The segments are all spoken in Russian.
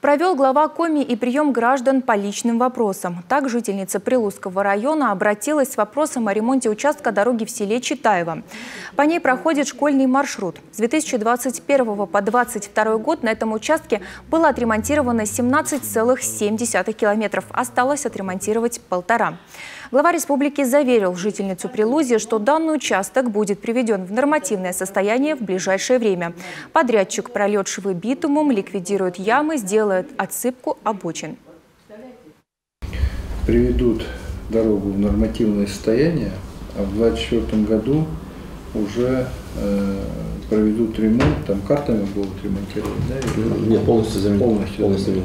Провел глава Коми и прием граждан по личным вопросам. Так жительница Прилузского района обратилась с вопросом о ремонте участка дороги в селе Читаево. По ней проходит школьный маршрут. С 2021 по 2022 год на этом участке было отремонтировано 17,7 километров. Осталось отремонтировать 1,5. Глава республики заверил жительницу Прилузья, что данный участок будет приведен в нормативное состояние в ближайшее время. Подрядчик прольет швы битумом, ликвидирует ямы, сделает отсыпку обочин. Приведут дорогу в нормативное состояние, а в 2024 году уже проведут ремонт, там картами будут ремонтировать, да? Нет, полностью заменят. Полностью.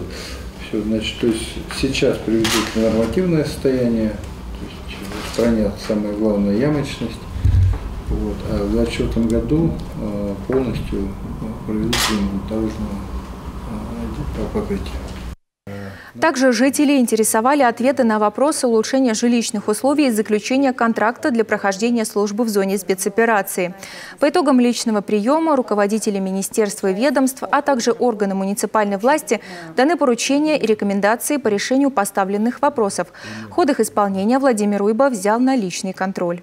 Все, значит, то есть сейчас приведут в нормативное состояние, устранят самое главное ямочность, вот, а в 2024 году полностью проведут ремонт дорожного покрытия. Также жители интересовали ответы на вопросы улучшения жилищных условий и заключения контракта для прохождения службы в зоне спецоперации. По итогам личного приема руководители министерства и ведомств, а также органы муниципальной власти даны поручения и рекомендации по решению поставленных вопросов. Ход их исполнения Владимир Уйба взял на личный контроль.